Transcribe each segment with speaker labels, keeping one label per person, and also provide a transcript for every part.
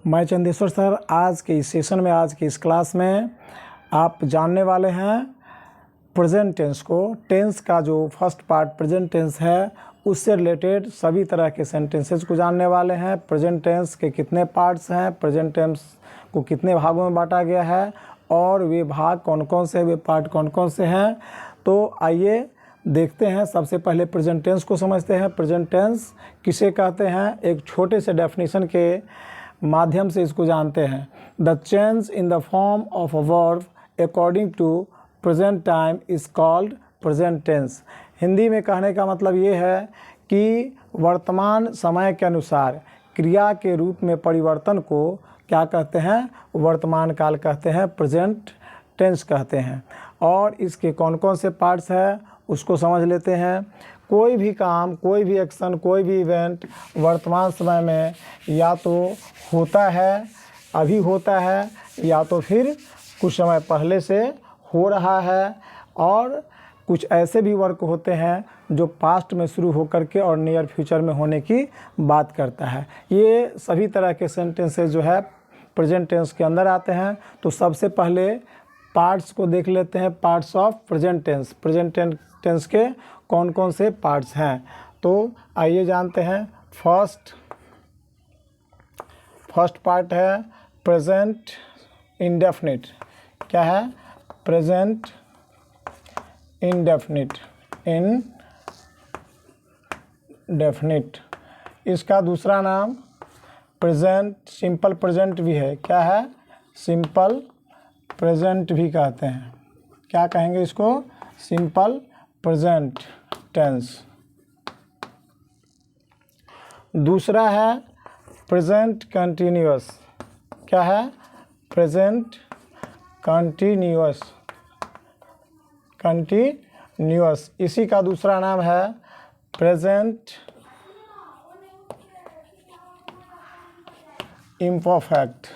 Speaker 1: मैं चंदेश्वर सर आज के इस सेशन में, आज की इस क्लास में आप जानने वाले हैं प्रेजेंट टेंस को। टेंस का जो फर्स्ट पार्ट प्रेजेंट टेंस है उससे रिलेटेड सभी तरह के सेंटेंसेस को जानने वाले हैं। प्रेजेंट टेंस के कितने पार्ट्स हैं, प्रेजेंट टेंस को कितने भागों में बांटा गया है और वे भाग कौन कौन से, वे पार्ट कौन कौन से हैं। तो आइए देखते हैं। सबसे पहले प्रेजेंट टेंस को समझते हैं। प्रेजेंट टेंस किसे कहते हैं, एक छोटे से डेफिनेशन के माध्यम से इसको जानते हैं। The change in the form of a verb according to present time is called present tense. Hindi में कहने का मतलब ये है कि वर्तमान समय के अनुसार क्रिया के रूप में परिवर्तन को क्या कहते हैं, वर्तमान काल कहते हैं, प्रेजेंट टेंस कहते हैं। और इसके कौन कौन से पार्ट्स हैं उसको समझ लेते हैं। कोई भी काम, कोई भी एक्शन, कोई भी इवेंट वर्तमान समय में या तो होता है, अभी होता है, या तो फिर कुछ समय पहले से हो रहा है, और कुछ ऐसे भी वर्क होते हैं जो पास्ट में शुरू होकर के और नियर फ्यूचर में होने की बात करता है। ये सभी तरह के सेंटेंसेस जो है प्रेजेंट टेंस के अंदर आते हैं। तो सबसे पहले पार्ट्स को देख लेते हैं, parts of present tense. Present tense के कौन कौन से पार्ट्स हैं, तो आइए जानते हैं। फर्स्ट पार्ट है प्रेजेंट इंडेफिनिट। क्या है? Present indefinite. इसका दूसरा नाम प्रेजेंट सिंपल प्रेजेंट भी है। क्या है? सिंपल प्रेजेंट भी कहते हैं। क्या कहेंगे इसको? Simple present tense. दूसरा है प्रेजेंट कंटिन्यूअस। क्या है? Present continuous. इसी का दूसरा नाम है प्रेजेंट इम्परफेक्ट।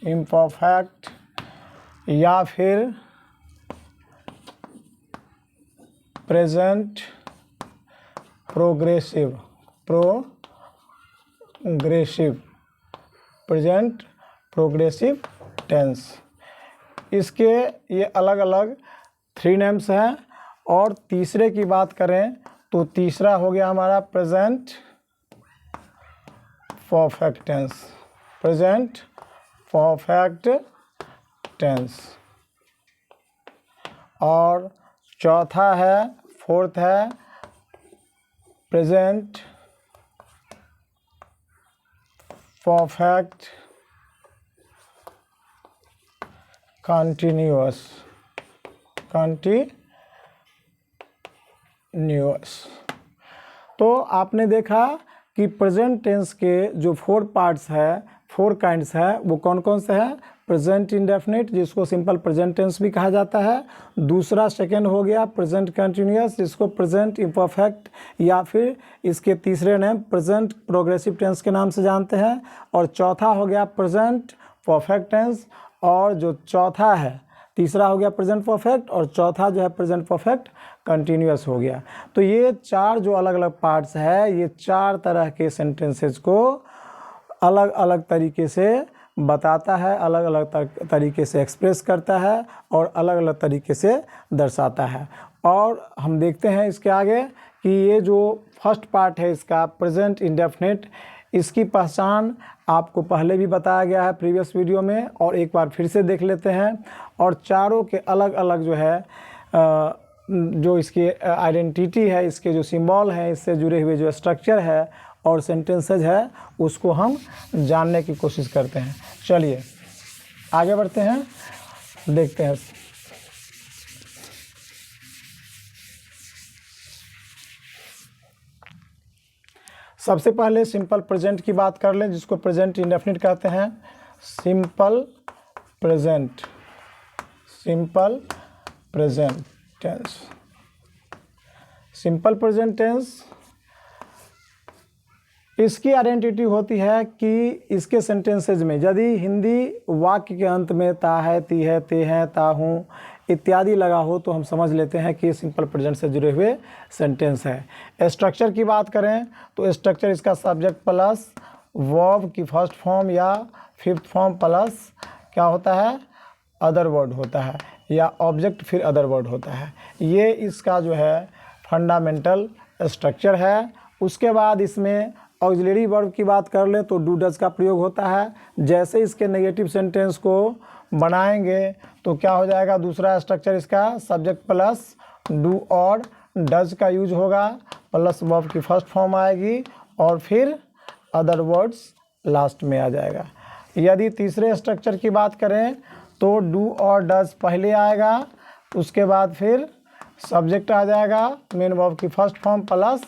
Speaker 1: इम्परफेक्ट या फिर present progressive. Present progressive tense. इसके ये अलग अलग 3 नेम्स हैं। और तीसरे की बात करें तो तीसरा हो गया हमारा present perfect tense. Present perfect tense. और चौथा है, फोर्थ है प्रेजेंट परफेक्ट कंटिन्यूअस। तो आपने देखा कि प्रेजेंट टेंस के जो 4 पार्ट्स है, 4 काइंड्स है, वो कौन कौन से हैं? प्रेजेंट इंडेफिनिट, जिसको सिंपल प्रेजेंट टेंस भी कहा जाता है। दूसरा सेकेंड हो गया प्रेजेंट कंटिन्यूअस, जिसको प्रेजेंट इम्परफेक्ट या फिर इसके तीसरे नेम प्रेजेंट प्रोग्रेसिव टेंस के नाम से जानते हैं। और चौथा हो गया प्रेजेंट परफेक्ट टेंस। और जो चौथा है, तीसरा हो गया प्रेजेंट परफेक्ट और चौथा जो है प्रेजेंट परफेक्ट कंटिन्यूअस हो गया। तो ये 4 जो अलग अलग पार्ट्स है, ये 4 तरह के सेंटेंसेस को अलग अलग तरीके से बताता है, अलग अलग तरीके से एक्सप्रेस करता है और अलग अलग तरीके से दर्शाता है। और हम देखते हैं इसके आगे कि ये जो फर्स्ट पार्ट है इसका प्रेजेंट इंडेफिनिट, इसकी पहचान आपको पहले भी बताया गया है प्रीवियस वीडियो में, और एक बार फिर से देख लेते हैं। और चारों के अलग अलग जो है जो इसकी आइडेंटिटी है, इसके जो सिंबल हैं, इससे जुड़े हुए जो स्ट्रक्चर है और सेंटेंसेज है, उसको हम जानने की कोशिश करते हैं। चलिए आगे बढ़ते हैं, देखते हैं। सबसे पहले सिंपल प्रेजेंट की बात कर लें, जिसको प्रेजेंट इंडेफिनिट कहते हैं। Simple present tense. Simple present tense, इसकी आइडेंटिटी होती है कि इसके सेंटेंसेज में यदि हिंदी वाक्य के अंत में ता है, ती है, ते हैं, ता हूँ, इत्यादि लगा हो तो हम समझ लेते हैं कि ये सिंपल प्रेजेंट से जुड़े हुए सेंटेंस है। स्ट्रक्चर की बात करें तो स्ट्रक्चर इसका सब्जेक्ट प्लस वर्ब की फर्स्ट फॉर्म या फिफ्थ फॉर्म प्लस क्या होता है, अदर वर्ड होता है, या ऑब्जेक्ट फिर अदर वर्ड होता है। ये इसका जो है फंडामेंटल स्ट्रक्चर है। उसके बाद इसमें ऑक्सिलरी वर्ब की बात कर लें तो डू डज का प्रयोग होता है। जैसे इसके नेगेटिव सेंटेंस को बनाएंगे तो क्या हो जाएगा, दूसरा स्ट्रक्चर इसका सब्जेक्ट प्लस डू और डज का यूज होगा, प्लस वर्ब की फर्स्ट फॉर्म आएगी और फिर अदर वर्ड्स लास्ट में आ जाएगा। यदि तीसरे स्ट्रक्चर की बात करें तो डू और डज पहले आएगा, उसके बाद फिर सब्जेक्ट आ जाएगा, मेन वर्ब की first form plus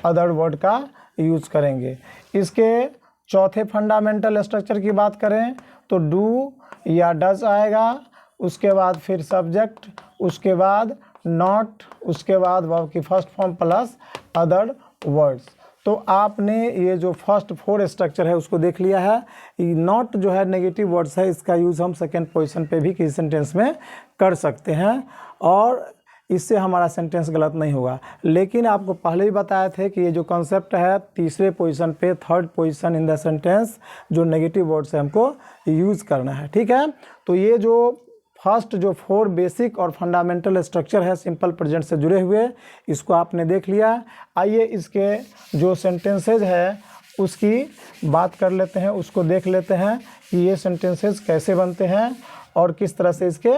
Speaker 1: other word का यूज करेंगे। इसके चौथे फंडामेंटल स्ट्रक्चर की बात करें तो डू या डज आएगा, उसके बाद फिर सब्जेक्ट, उसके बाद नॉट, उसके बाद वर्ब की first form plus other words. तो आपने ये जो फर्स्ट 4 स्ट्रक्चर है उसको देख लिया है। नॉट जो है नेगेटिव वर्ड्स है, इसका यूज़ हम सेकेंड पोजीशन पे भी किसी सेंटेंस में कर सकते हैं और इससे हमारा सेंटेंस गलत नहीं होगा। लेकिन आपको पहले ही बताए थे कि ये जो कॉन्सेप्ट है तीसरे पोजीशन पे, third position in the sentence जो नेगेटिव वर्ड्स है हमको यूज़ करना है, ठीक है। तो ये जो फर्स्ट जो 4 बेसिक और फंडामेंटल स्ट्रक्चर है सिंपल प्रेजेंट से जुड़े हुए, इसको आपने देख लिया। आइए इसके जो सेंटेंसेज है उसकी बात कर लेते हैं, उसको देख लेते हैं कि ये सेंटेंसेज कैसे बनते हैं और किस तरह से इसके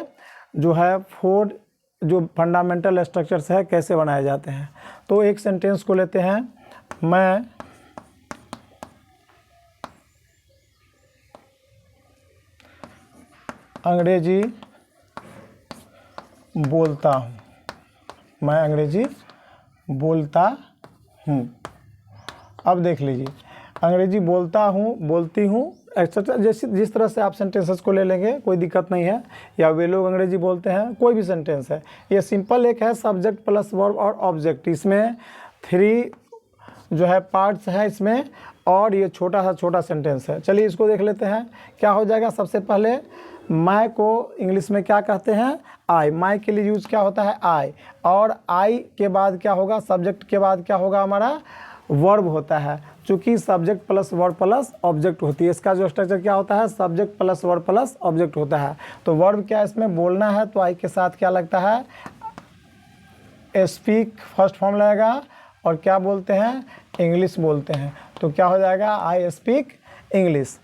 Speaker 1: जो है 4 जो फंडामेंटल स्ट्रक्चर्स है कैसे बनाए जाते हैं। तो एक सेंटेंस को लेते हैं, मैं अंग्रेजी बोलता हूँ, मैं अंग्रेजी बोलता हूँ। अब देख लीजिए, अंग्रेजी बोलता हूँ, बोलती हूँ, एक्सेट्रा जैसे जिस तरह से आप सेंटेंसेस को ले लेंगे कोई दिक्कत नहीं है, या वे लोग अंग्रेजी बोलते हैं, कोई भी सेंटेंस है। ये सिंपल एक है सब्जेक्ट प्लस वर्ब और ऑब्जेक्ट, इसमें 3 जो है पार्ट्स हैं इसमें, और ये छोटा सेंटेंस है। चलिए इसको देख लेते हैं क्या हो जाएगा। सबसे पहले मैं को इंग्लिश में क्या कहते हैं, आई। मैं के लिए यूज़ क्या होता है, आई, और आई के बाद क्या होगा, सब्जेक्ट के बाद क्या होगा हमारा, वर्ब होता है। चूँकि subject plus verb plus object होती है, इसका जो स्ट्रक्चर क्या होता है, subject plus verb plus object होता है। तो वर्ब क्या इसमें बोलना है, तो आई के साथ क्या लगता है, स्पीक फर्स्ट फॉर्म लगेगा, और क्या बोलते हैं, इंग्लिश बोलते हैं। तो क्या हो जाएगा, आई स्पीक इंग्लिश।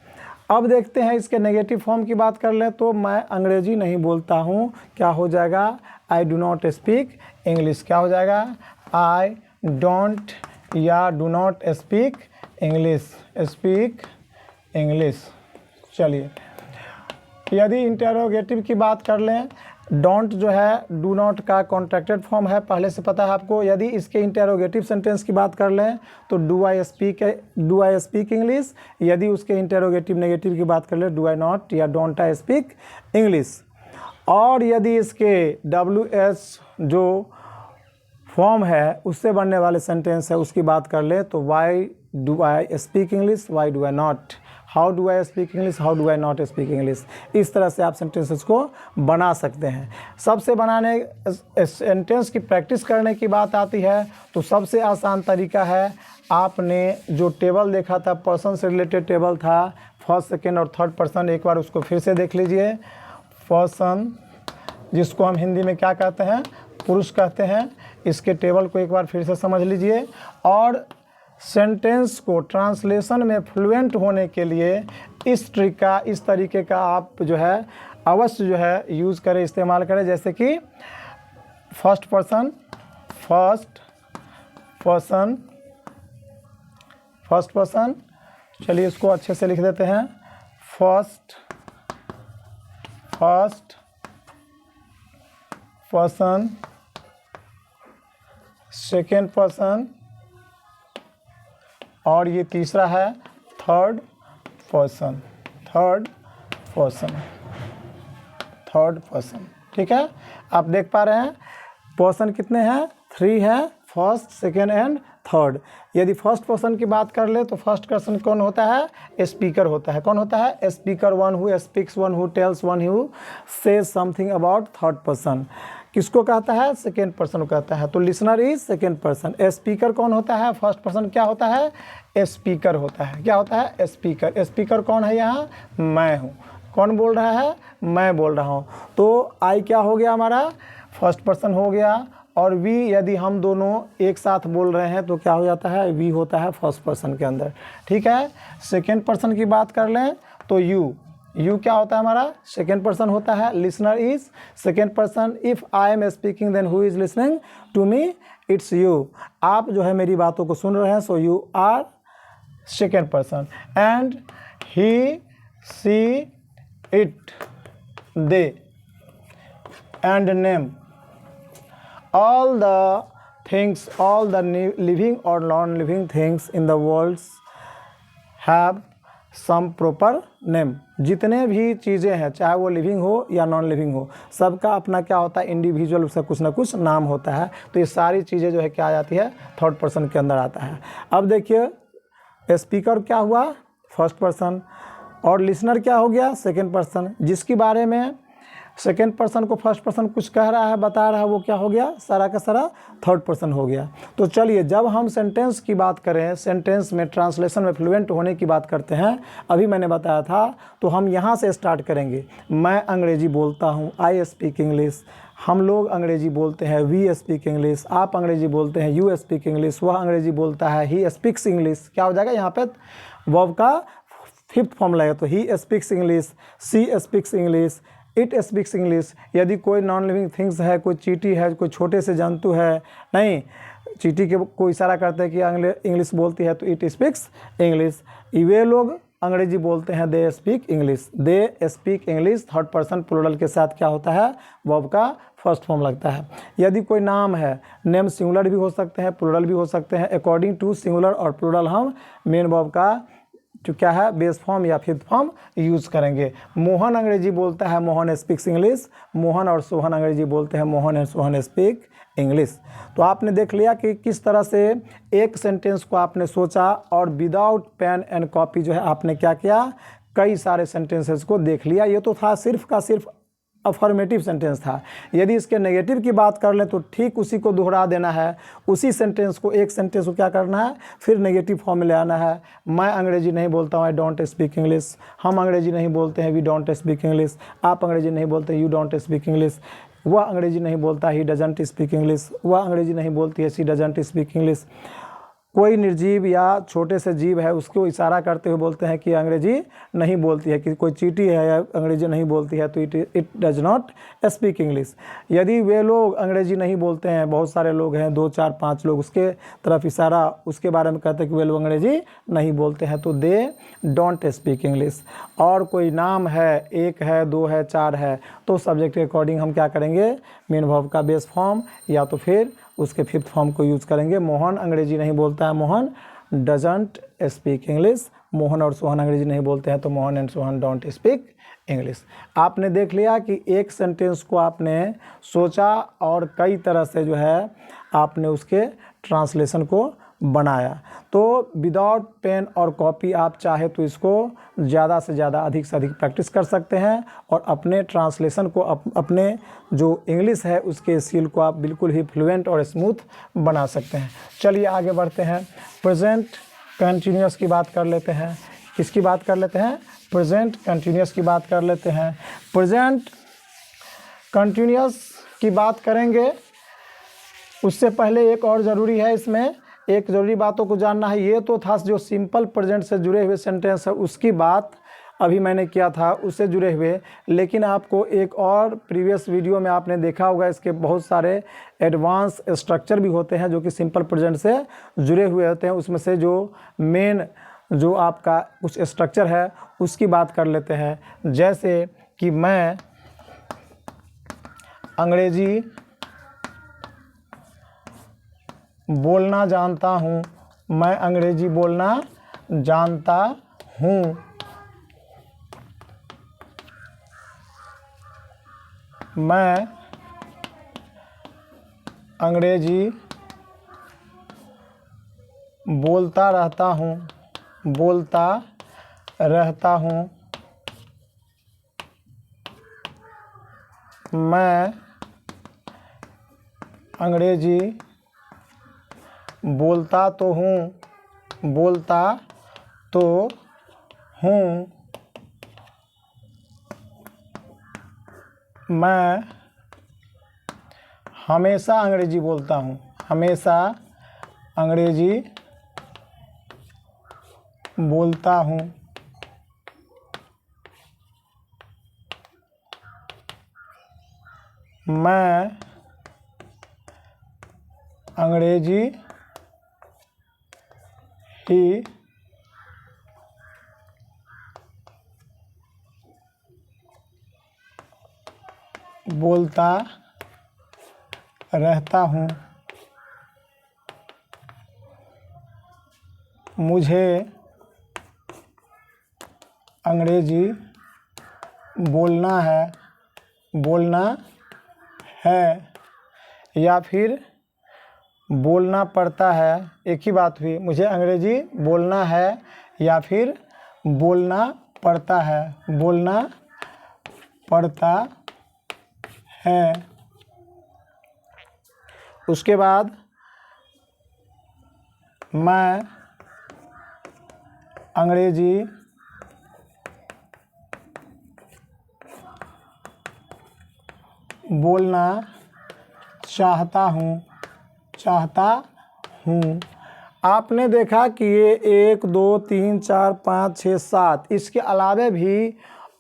Speaker 1: अब देखते हैं इसके नेगेटिव फॉर्म की बात कर लें तो मैं अंग्रेजी नहीं बोलता हूँ, क्या हो जाएगा, I do not speak English. क्या हो जाएगा, आई डोंट या do not speak English, speak English. चलिए यदि इंटेरोगेटिव की बात कर लें, डोंट जो है डू नॉट का कॉन्ट्रैक्टेड फॉर्म है, पहले से पता है आपको। यदि इसके इंटेरोगेटिव सेंटेंस की बात कर लें तो डू आई स्पीक इंग्लिश। यदि उसके इंटेरोगेटिव नेगेटिव की बात कर लें, डू आई नॉट या डोंट आई स्पीक इंग्लिश। और यदि इसके WH जो फॉर्म है उससे बनने वाले सेंटेंस है उसकी बात कर ले तो why do I speak English, why do I not, how do I speak English, how do I not speak English. इस तरह से आप सेंटेंसेस को बना सकते हैं। सबसे बनाने सेंटेंस की प्रैक्टिस करने की बात आती है तो सबसे आसान तरीका है, आपने जो टेबल देखा था पर्सन से रिलेटेड टेबल था, फर्स्ट सेकेंड और थर्ड पर्सन, एक बार उसको फिर से देख लीजिए। पर्सन जिसको हम हिंदी में क्या कहते हैं, पुरुष कहते हैं, इसके टेबल को एक बार फिर से समझ लीजिए। और सेंटेंस को ट्रांसलेशन में फ्लुएंट होने के लिए इस तरीके का आप जो है अवश्य जो है यूज़ करें, इस्तेमाल करें। जैसे कि फर्स्ट पर्सन, चलिए इसको अच्छे से लिख देते हैं, फर्स्ट पर्सन, सेकेंड पर्सन, और ये तीसरा है थर्ड पर्सन। ठीक है, आप देख पा रहे हैं पर्सन कितने हैं, 3 है, फर्स्ट, सेकेंड एंड थर्ड। यदि फर्स्ट पर्सन की बात कर ले तो फर्स्ट पर्सन कौन होता है? स्पीकर होता है। कौन होता है? Speaker, one who speaks, one who tells, one who says something about third person. किसको कहता है? सेकेंड पर्सन को कहता है। तो listener is second person. Speaker कौन होता है? फर्स्ट पर्सन क्या होता है? स्पीकर होता है। क्या होता है? स्पीकर। स्पीकर कौन है यहाँ? मैं हूँ। कौन बोल रहा है? मैं बोल रहा हूँ। तो आई क्या हो गया हमारा? फर्स्ट पर्सन हो गया। और वी, यदि हम दोनों एक साथ बोल रहे हैं तो क्या हो जाता है? वी होता है फर्स्ट पर्सन के अंदर। ठीक है। सेकेंड पर्सन की बात कर लें तो यू। यू क्या होता है हमारा? सेकेंड पर्सन होता है। Listener is second person. If I am speaking then who is listening to me? It's you. आप जो है मेरी बातों को सुन रहे हैं, so you are second person. And he, she, it, they and name, all the things, all the living or non-living things in the world have some proper name। जितने भी चीज़ें हैं, चाहे वो लिविंग हो या नॉन लिविंग हो, सबका अपना क्या होता है? इंडिविजुअल, उसका कुछ ना कुछ नाम होता है। तो ये सारी चीज़ें जो है क्या आ जाती है? थर्ड पर्सन के अंदर आता है। अब देखिए, स्पीकर क्या हुआ? First person. और लिसनर क्या हो गया? Second person. जिसके बारे में सेकेंड पर्सन को फर्स्ट पर्सन कुछ कह रहा है, बता रहा है, वो क्या हो गया? सारा का सारा थर्ड पर्सन हो गया। तो चलिए, जब हम सेंटेंस की बात करें, सेंटेंस में ट्रांसलेशन में फ्लुएंट होने की बात करते हैं, अभी मैंने बताया था, तो हम यहाँ से स्टार्ट करेंगे। मैं अंग्रेजी बोलता हूँ, आई स्पीक इंग्लिश। हम लोग अंग्रेजी बोलते हैं, वी स्पीक इंग्लिश। आप अंग्रेजी बोलते हैं, यू स्पीक इंग्लिश। वह अंग्रेजी बोलता है, ही स्पीक्स इंग्लिश। क्या हो जाएगा? यहाँ पे वर्ब का फिफ्थ फॉर्म लगेगा। तो he speaks English, she speaks English, it speaks English. यदि कोई नॉन लिविंग थिंग्स है, कोई चींटी है, कोई छोटे से जंतु है, नहीं, चींटी के को इशारा करते हैं कि इंग्लिश बोलती है, तो इट स्पीक्स इंग्लिश। वे लोग अंग्रेजी बोलते हैं, they speak English. They speak English third person plural के साथ क्या होता है? वर्ब का फर्स्ट फॉर्म लगता है। यदि कोई नाम है, नेम सिंगुलर भी हो सकते हैं, प्लूरल भी हो सकते हैं। अकॉर्डिंग टू सिंगुलर और प्लूरल हम मेन वर्ब का जो क्या है? बेस फॉर्म या फिफ्थ फॉर्म यूज़ करेंगे। मोहन अंग्रेजी बोलता है, मोहन स्पीक्स इंग्लिश। मोहन और सोहन अंग्रेजी बोलते हैं, Mohan and Sohan speak English. तो आपने देख लिया कि किस तरह से एक सेंटेंस को आपने सोचा और विदाउट पेन एंड कॉपी जो है आपने क्या किया? कई सारे सेंटेंसेस को देख लिया। ये तो था सिर्फ का सिर्फ अफर्मेटिव सेंटेंस था। यदि इसके नेगेटिव की बात कर लें तो ठीक उसी को दोहरा देना है। उसी सेंटेंस को, एक सेंटेंस को क्या करना है? फिर नेगेटिव फॉर्म में ले आना है। मैं अंग्रेजी नहीं बोलता हूँ, आई डोंट स्पीक इंग्लिश। हम अंग्रेजी नहीं बोलते हैं, वी डोंट स्पीक इंग्लिश। आप अंग्रेजी नहीं बोलते, यू डोंट स्पीक इंग्लिश। वह अंग्रेजी नहीं बोलता, ही डजंट स्पीक इंग्लिश। वह अंग्रेजी नहीं बोलती है, सी डजंट स्पीक इंग्लिश। कोई निर्जीव या छोटे से जीव है, उसको इशारा करते हुए बोलते हैं कि अंग्रेजी नहीं बोलती है। कि कोई चींटी है या अंग्रेजी नहीं बोलती है, तो it does not speak English. यदि वे लोग अंग्रेजी नहीं बोलते हैं, बहुत सारे लोग हैं, 2 4 5 लोग, उसके तरफ इशारा उसके बारे में कहते हैं कि वे लोग अंग्रेजी नहीं बोलते हैं, तो दे डोंट स्पीक इंग्लिश। और कोई नाम है, 1 है, 2 है, 4 है, तो सब्जेक्ट के अकॉर्डिंग हम क्या करेंगे? मेन वर्ब का बेस फॉर्म या तो फिर उसके फिफ्थ फॉर्म को यूज़ करेंगे। मोहन अंग्रेजी नहीं बोलता है, Mohan doesn't speak English. Mohan और सोहन अंग्रेजी नहीं बोलते हैं, तो Mohan and Sohan don't speak English. आपने देख लिया कि एक सेंटेंस को आपने सोचा और कई तरह से जो है आपने उसके ट्रांसलेशन को बनाया। तो विदाउट पेन और कॉपी आप चाहे तो इसको ज़्यादा से ज़्यादा, अधिक से अधिक प्रैक्टिस कर सकते हैं और अपने ट्रांसलेशन को अपने जो इंग्लिश है उसके स्किल को आप बिल्कुल ही फ्लुएंट और स्मूथ बना सकते हैं। चलिए आगे बढ़ते हैं। प्रेजेंट कंटिन्यूअस की बात कर लेते हैं। किसकी बात कर लेते हैं? प्रेजेंट कंटिन्यूअस की बात कर लेते हैं। प्रेजेंट कंटिन्यूअस की बात करेंगे, उससे पहले एक और ज़रूरी है, इसमें एक ज़रूरी बातों को जानना है। ये तो था जो सिंपल प्रेजेंट से जुड़े हुए सेंटेंस है, उसकी बात अभी मैंने किया था, उससे जुड़े हुए। लेकिन आपको एक और प्रीवियस वीडियो में आपने देखा होगा, इसके बहुत सारे एडवांस स्ट्रक्चर भी होते हैं जो कि सिंपल प्रेजेंट से जुड़े हुए होते हैं। उसमें से जो मेन जो आपका कुछ स्ट्रक्चर है उसकी बात कर लेते हैं। जैसे कि मैं अंग्रेजी बोलना जानता हूँ। मैं अंग्रेजी बोलना जानता हूँ। मैं अंग्रेजी बोलता रहता हूँ, बोलता रहता हूँ। मैं अंग्रेजी बोलता तो हूँ, बोलता तो हूँ। मैं हमेशा अंग्रेजी बोलता हूँ, हमेशा अंग्रेजी बोलता हूँ। मैं अंग्रेजी ही बोलता रहता हूँ। मुझे अंग्रेजी बोलना है, बोलना है, या फिर बोलना पड़ता है। एक ही बात हुई, मुझे अंग्रेजी बोलना है या फिर बोलना पड़ता है, बोलना पड़ता है। उसके बाद मैं अंग्रेजी बोलना चाहता हूँ, चाहता हूँ। आपने देखा कि ये 1 2 3 4 5 6 7 इसके अलावा भी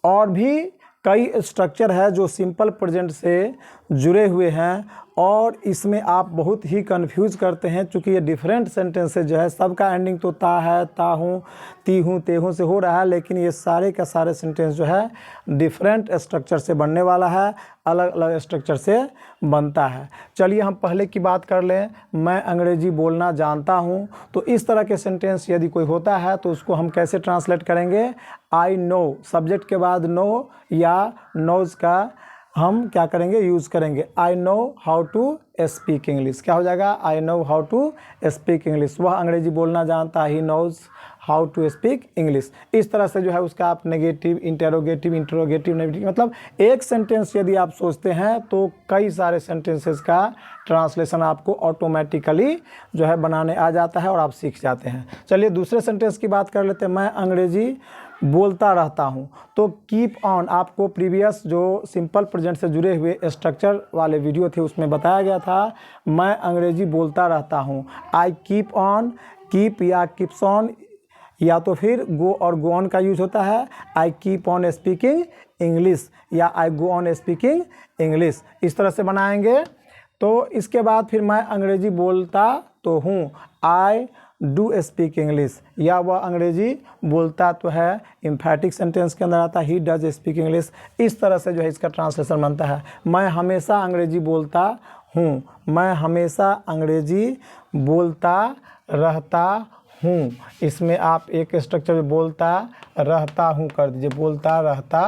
Speaker 1: और भी कई स्ट्रक्चर है जो सिंपल प्रेजेंट से जुड़े हुए हैं और इसमें आप बहुत ही कंफ्यूज करते हैं, क्योंकि ये डिफरेंट सेंटेंसेस जो है सबका एंडिंग तो ता है, ता हूँ, ती हूँ, ते हूँ से हो रहा है, लेकिन ये सारे का सारे सेंटेंस जो है डिफरेंट स्ट्रक्चर से बनने वाला है, अलग अलग स्ट्रक्चर से बनता है। चलिए हम पहले की बात कर लें। मैं अंग्रेजी बोलना जानता हूँ, तो इस तरह के सेंटेंस यदि कोई होता है तो उसको हम कैसे ट्रांसलेट करेंगे? आई नो, सब्जेक्ट के बाद नो या नोज का हम क्या करेंगे? यूज़ करेंगे। I know how to speak English. क्या हो जाएगा? I know how to speak English. वह अंग्रेजी बोलना जानता, he knows how to speak English. इस तरह से जो है उसका आप नेगेटिव, इंटेरोगेटिव, नेगेटिव, मतलब एक सेंटेंस यदि आप सोचते हैं तो कई सारे सेंटेंसेस का ट्रांसलेशन आपको ऑटोमेटिकली जो है बनाने आ जाता है और आप सीख जाते हैं। चलिए दूसरे सेंटेंस की बात कर लेते हैं। मैं अंग्रेजी बोलता रहता हूँ, तो कीप ऑन, आपको प्रीवियस जो सिंपल प्रेजेंट से जुड़े हुए स्ट्रक्चर वाले वीडियो थे उसमें बताया गया था, मैं अंग्रेजी बोलता रहता हूँ। आई कीप ऑन, कीप या कीप्स ऑन या तो फिर गो और गो ऑन का यूज होता है। I keep on speaking English या आई गो ऑन स्पीकिंग इंग्लिश, इस तरह से बनाएंगे। तो इसके बाद फिर मैं अंग्रेजी बोलता तो हूँ, आई डू स्पीक इंग्लिश, या वह अंग्रेजी बोलता तो है, एम्फैटिक सेंटेंस के अंदर आता है, ही डज स्पीक इंग्लिश। इस तरह से जो है इसका ट्रांसलेशन बनता है। मैं हमेशा अंग्रेजी बोलता हूँ, मैं हमेशा अंग्रेजी बोलता रहता हूँ। इसमें आप एक स्ट्रक्चर बोलता रहता हूँ कर दीजिए, बोलता रहता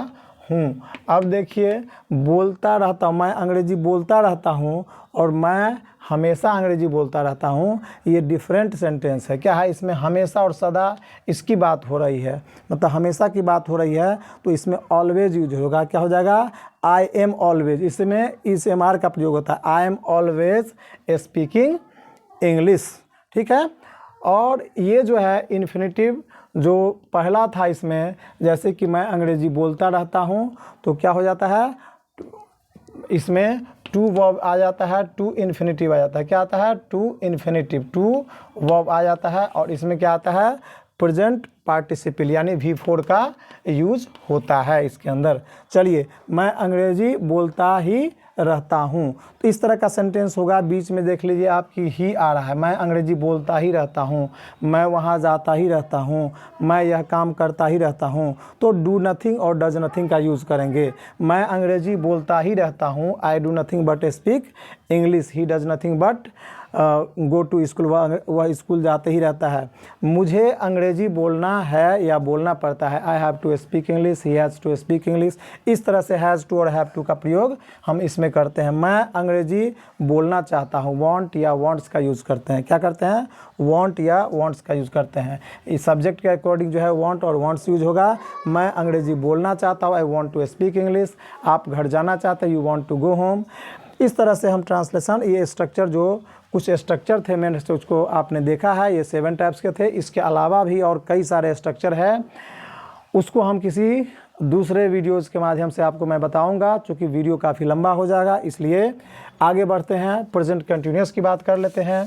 Speaker 1: हूँ। अब देखिए बोलता रहता हूँ, मैं अंग्रेजी बोलता रहता हूँ और मैं हमेशा अंग्रेजी बोलता रहता हूँ, ये डिफरेंट सेंटेंस है। क्या है? इसमें हमेशा और सदा इसकी बात हो रही है, मतलब हमेशा की बात हो रही है, तो इसमें ऑलवेज यूज होगा। क्या हो जाएगा? आई एम ऑलवेज, इसमें इस एम आर का प्रयोग होता है, I am always speaking English. ठीक है। और ये जो है इन्फिनेटिव जो पहला था इसमें, जैसे कि मैं अंग्रेजी बोलता रहता हूँ, तो क्या हो जाता है? इसमें टू वर्ब आ जाता है, टू इन्फिनेटिव आ जाता है। क्या आता है? टू इन्फिनेटिव, टू वर्ब आ जाता है। और इसमें क्या आता है? प्रेजेंट पार्टिसिपल यानी V4 का यूज होता है इसके अंदर। चलिए, मैं अंग्रेजी बोलता ही रहता हूँ, तो इस तरह का सेंटेंस होगा। बीच में देख लीजिए आपकी ही आ रहा है, मैं अंग्रेजी बोलता ही रहता हूँ, मैं वहाँ जाता ही रहता हूँ, मैं यह काम करता ही रहता हूँ, तो डू नथिंग और डज नथिंग का यूज़ करेंगे। मैं अंग्रेजी बोलता ही रहता हूँ, I do nothing but speak English, he does nothing but go to school, वह स्कूल जाते ही रहता है। मुझे अंग्रेजी बोलना है या बोलना पड़ता है, I have to speak English, he has to speak English. इस तरह से हैज़ टू और हैव टू का प्रयोग हम इसमें करते हैं। मैं अंग्रेजी बोलना चाहता हूँ, वांट या वांट्स का यूज़ करते हैं। क्या करते हैं? वांट या वांट्स का यूज़ करते हैं। इस सब्जेक्ट के अकॉर्डिंग जो है वांट और वांट्स यूज होगा। मैं अंग्रेजी बोलना चाहता हूँ, I want to speak English. आप घर जाना चाहते हैं, you want to go home. इस तरह से हम ट्रांसलेशन, ये स्ट्रक्चर जो कुछ स्ट्रक्चर थे मैंने उसको आपने देखा है, ये 7 टाइप्स के थे। इसके अलावा भी और कई सारे स्ट्रक्चर है, उसको हम किसी दूसरे वीडियोज़ के माध्यम से आपको मैं बताऊंगा। चूँकि वीडियो काफ़ी लंबा हो जाएगा, इसलिए आगे बढ़ते हैं। प्रेजेंट कंटिन्यूअस की बात कर लेते हैं,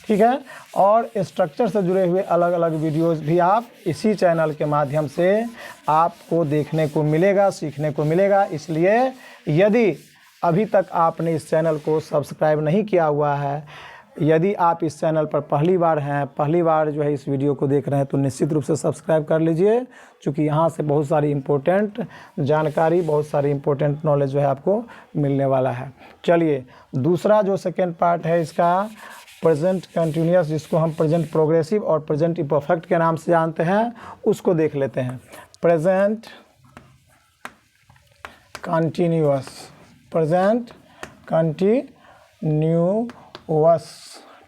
Speaker 1: ठीक है। और स्ट्रक्चर से जुड़े हुए अलग अलग वीडियोज़ भी आप इसी चैनल के माध्यम से आपको देखने को मिलेगा, सीखने को मिलेगा। इसलिए यदि अभी तक आपने इस चैनल को सब्सक्राइब नहीं किया हुआ है, यदि आप इस चैनल पर पहली बार हैं, पहली बार जो है इस वीडियो को देख रहे हैं, तो निश्चित रूप से सब्सक्राइब कर लीजिए। क्योंकि यहाँ से बहुत सारी इम्पोर्टेंट जानकारी, बहुत सारी इम्पोर्टेंट नॉलेज जो है आपको मिलने वाला है। चलिए, दूसरा जो सेकेंड पार्ट है इसका, प्रेजेंट कंटिन्यूअस, जिसको हम प्रेजेंट प्रोग्रेसिव और प्रेजेंट इम्परफेक्ट के नाम से जानते हैं, उसको देख लेते हैं। Present continuous, present continuous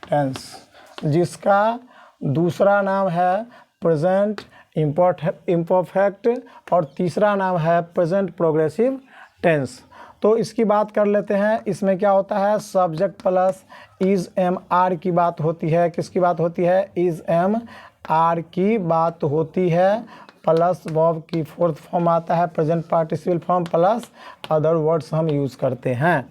Speaker 1: tense, जिसका दूसरा नाम है प्रेजेंट इम्परफेक्ट और तीसरा नाम है प्रेजेंट प्रोग्रेसिव टेंस। तो इसकी बात कर लेते हैं। इसमें क्या होता है? Subject plus is am are की बात होती है। किसकी बात होती है? इज एम आर की बात होती है, प्लस वर्ब की फोर्थ फॉर्म आता है present participle form, plus other words हम यूज़ करते हैं।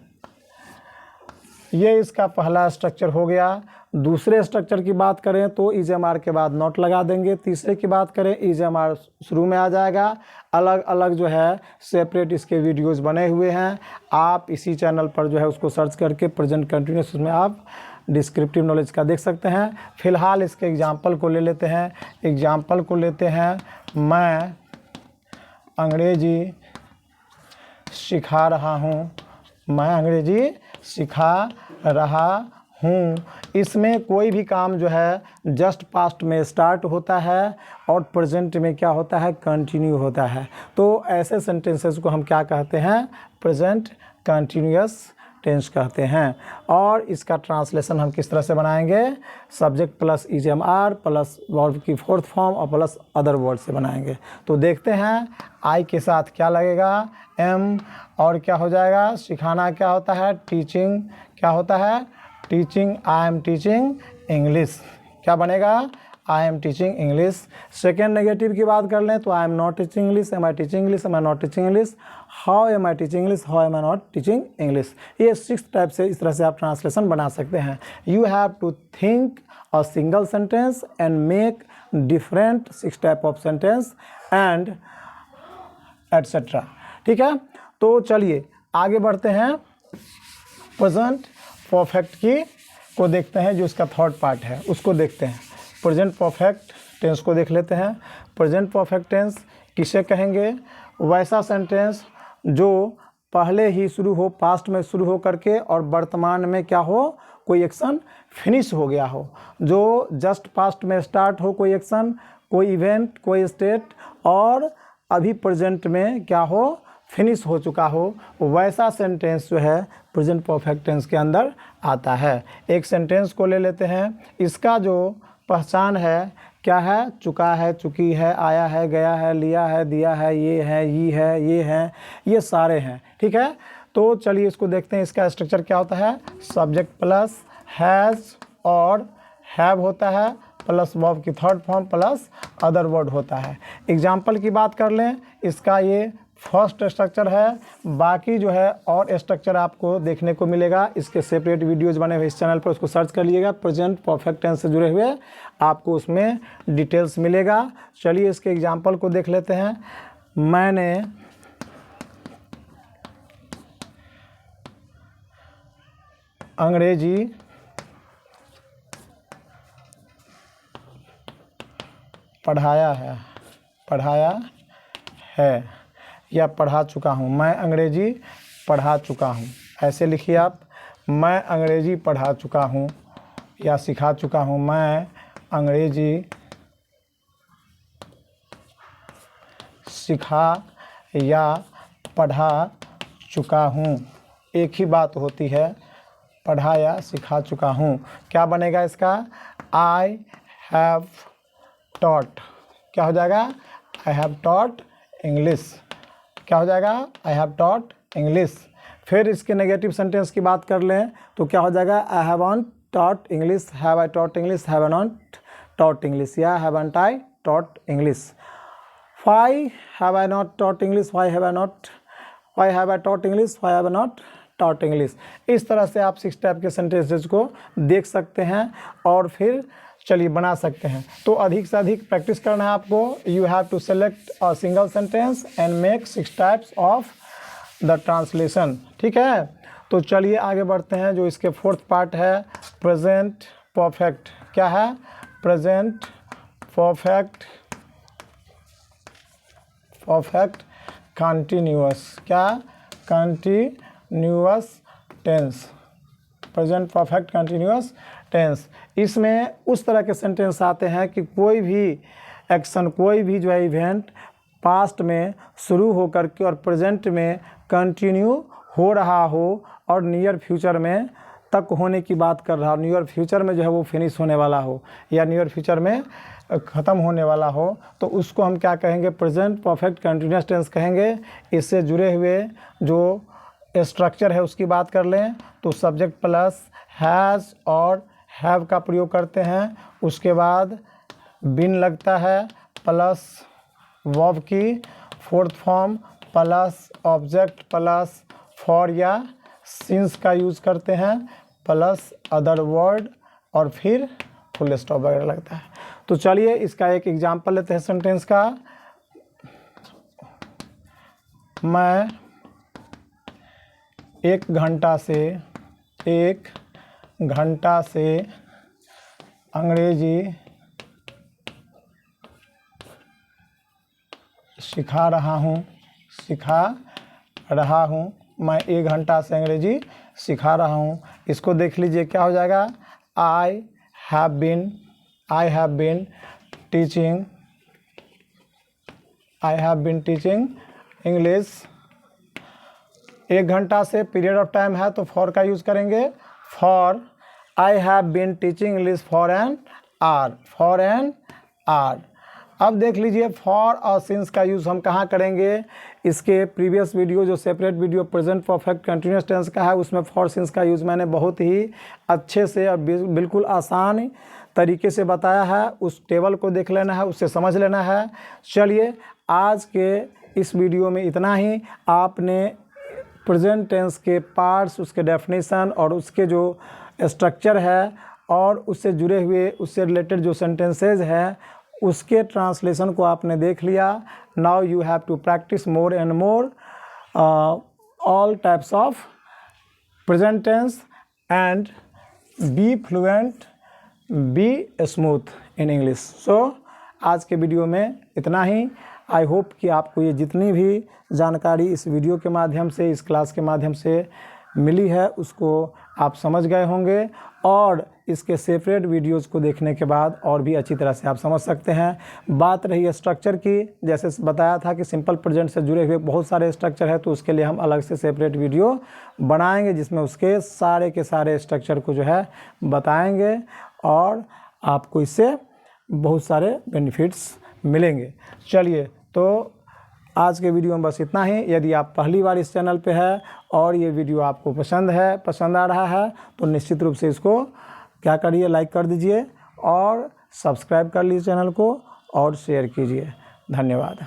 Speaker 1: ये इसका पहला स्ट्रक्चर हो गया। दूसरे स्ट्रक्चर की बात करें तो इज एम आर के बाद नॉट लगा देंगे। तीसरे की बात करें, इज एम आर शुरू में आ जाएगा। अलग अलग जो है सेपरेट इसके वीडियोस बने हुए हैं। आप इसी चैनल पर जो है उसको सर्च करके प्रेजेंट कंटिन्यूअस, उसमें आप डिस्क्रिप्टिव नॉलेज का देख सकते हैं। फिलहाल इसके एग्जाम्पल को ले लेते हैं। एग्जाम्पल को लेते हैं, मैं अंग्रेजी सिखा रहा हूँ, मैं अंग्रेजी सिखा रहा हूँ। इसमें कोई भी काम जो है जस्ट पास्ट में स्टार्ट होता है और प्रेजेंट में क्या होता है? कंटिन्यू होता है। तो ऐसे सेंटेंसेस को हम क्या कहते हैं? प्रेजेंट कंटिन्यूअस टेंस कहते हैं। और इसका ट्रांसलेशन हम किस तरह से बनाएंगे? Subject plus is am are plus verb की फोर्थ फॉर्म और प्लस अदर वर्ड से बनाएंगे। तो देखते हैं आई के साथ क्या लगेगा? एम, और क्या हो जाएगा? सिखाना क्या होता है? टीचिंग। क्या होता है? Teaching. I am teaching English. क्या बनेगा? I am teaching English. Second negative की बात कर लें तो I am not teaching English, am I teaching English, am I not teaching English, how am I teaching English, how am I not teaching English. ये 6 type से इस तरह से आप ट्रांसलेशन बना सकते हैं। You have to think a single sentence and make different 6 type of sentence and etcetera. ठीक है, तो चलिए आगे बढ़ते हैं। प्रेजेंट परफेक्ट की को देखते हैं, जो इसका थर्ड पार्ट है उसको देखते हैं। प्रेजेंट परफेक्ट टेंस को देख लेते हैं। प्रेजेंट परफेक्ट टेंस किसे कहेंगे? वैसा सेंटेंस जो पहले ही शुरू हो, पास्ट में शुरू हो करके और वर्तमान में क्या हो? कोई एक्शन फिनिश हो गया हो। जो जस्ट पास्ट में स्टार्ट हो कोई एक्शन, कोई इवेंट, कोई स्टेट, और अभी प्रेजेंट में क्या हो? फिनिश हो चुका हो। वैसा सेंटेंस जो है प्रेजेंट परफेक्ट टेंस के अंदर आता है। एक सेंटेंस को ले लेते हैं। इसका जो पहचान है क्या है? चुका है, चुकी है, आया है, गया है, लिया है, दिया है, ये है, ये है, ये सारे हैं। ठीक है, तो चलिए इसको देखते हैं। इसका स्ट्रक्चर क्या होता है? सब्जेक्ट प्लस हैज़ और हैव होता है, प्लस वर्ब की third form plus other word होता है। एग्जाम्पल की बात कर लें, इसका ये फर्स्ट स्ट्रक्चर है। बाकी जो है और स्ट्रक्चर आपको देखने को मिलेगा। इसके सेपरेट वीडियोज बने हुए इस चैनल पर, उसको सर्च कर लीजिएगा। प्रेजेंट परफेक्ट टेंस से जुड़े हुए आपको उसमें डिटेल्स मिलेगा। चलिए इसके एग्जाम्पल को देख लेते हैं। मैंने अंग्रेजी पढ़ाया है या पढ़ा चुका हूँ। मैं अंग्रेजी पढ़ा चुका हूँ। ऐसे लिखिए आप, मैं अंग्रेजी पढ़ा चुका हूँ। या सिखा चुका हूँ। मैं अंग्रेजी सिखा या पढ़ा चुका हूँ। एक ही बात होती है, पढ़ा या सिखा चुका हूँ। क्या बनेगा इसका? I have taught. क्या हो जाएगा? I have taught English. क्या हो जाएगा? I have taught English. फिर इसके नेगेटिव सेंटेंस की बात कर लें तो क्या हो जाएगा? I haven't taught English, have I taught English, have I not taught English, या haven't I taught English. Why have I not taught English? Why have I not? Why have I taught English? Why have I not taught English? इस तरह से आप 6 type के sentences को देख सकते हैं और फिर चलिए बना सकते हैं। तो अधिक से अधिक प्रैक्टिस करना है आपको। You have to select a single sentence and make 6 types of the translation. ठीक है, तो चलिए आगे बढ़ते हैं। जो इसके 4th पार्ट है प्रेजेंट परफेक्ट। क्या है? Present perfect perfect continuous. क्या? Continuous tense, present perfect continuous tense. इसमें उस तरह के सेंटेंस आते हैं कि कोई भी एक्शन, कोई भी जो है इवेंट पास्ट में शुरू होकर के और प्रेजेंट में कंटिन्यू हो रहा हो और नियर फ्यूचर में तक होने की बात कर रहा हो, नियर फ्यूचर में जो है वो फिनिश होने वाला हो या नियर फ्यूचर में ख़त्म होने वाला हो, तो उसको हम क्या कहेंगे? प्रेजेंट परफेक्ट कंटिन्यूअस टेंस कहेंगे। इससे जुड़े हुए जो स्ट्रक्चर है उसकी बात कर लें तो सब्जेक्ट प्लस हैज़ और हैव का प्रयोग करते हैं। उसके बाद बिन लगता है प्लस वर्ब की 4th form plus object plus for या सिंस का यूज़ करते हैं प्लस अदर वर्ड और फिर फुल स्टॉप वगैरह लगता है। तो चलिए इसका एक एग्जांपल लेते हैं सेंटेंस का। मैं 1 घंटा से अंग्रेजी सिखा रहा हूँ। मैं 1 घंटा से अंग्रेजी सिखा रहा हूँ। इसको देख लीजिए क्या हो जाएगा? I have been teaching English. 1 घंटा से पीरियड ऑफ टाइम है तो फॉर का यूज़ करेंगे। For I have been teaching English for an hour. अब देख लीजिए फॉर और सिंस का यूज़ हम कहाँ करेंगे? इसके प्रीवियस वीडियो जो separate video present perfect continuous tense का है उसमें फॉर सिंस का यूज़ मैंने बहुत ही अच्छे से और बिल्कुल आसान तरीके से बताया है। उस टेबल को देख लेना है, उससे समझ लेना है। चलिए आज के इस वीडियो में इतना ही। आपने प्रेजेंट टेंस के पार्ट्स, उसके डेफिनेशन और उसके जो स्ट्रक्चर है और उससे जुड़े हुए, उससे रिलेटेड जो सेंटेंसेज हैं उसके ट्रांसलेशन को आपने देख लिया। Now you have to practise more and more all types of present tense and be fluent, be smooth in English. So आज के वीडियो में इतना ही। आई होप कि आपको ये जितनी भी जानकारी इस वीडियो के माध्यम से, इस क्लास के माध्यम से मिली है उसको आप समझ गए होंगे और इसके सेपरेट वीडियोस को देखने के बाद और भी अच्छी तरह से आप समझ सकते हैं। बात रही स्ट्रक्चर की, जैसे बताया था कि सिंपल प्रेजेंट से जुड़े हुए बहुत सारे स्ट्रक्चर है, तो उसके लिए हम अलग से सेपरेट वीडियो बनाएंगे जिसमें उसके सारे के सारे स्ट्रक्चर को जो है बताएंगे और आपको इससे बहुत सारे बेनिफिट्स मिलेंगे। चलिए तो आज के वीडियो में बस इतना ही। यदि आप पहली बार इस चैनल पे है और ये वीडियो आपको पसंद आ रहा है तो निश्चित रूप से इसको क्या करिए, लाइक कर दीजिए और सब्सक्राइब कर लीजिए चैनल को और शेयर कीजिए। धन्यवाद।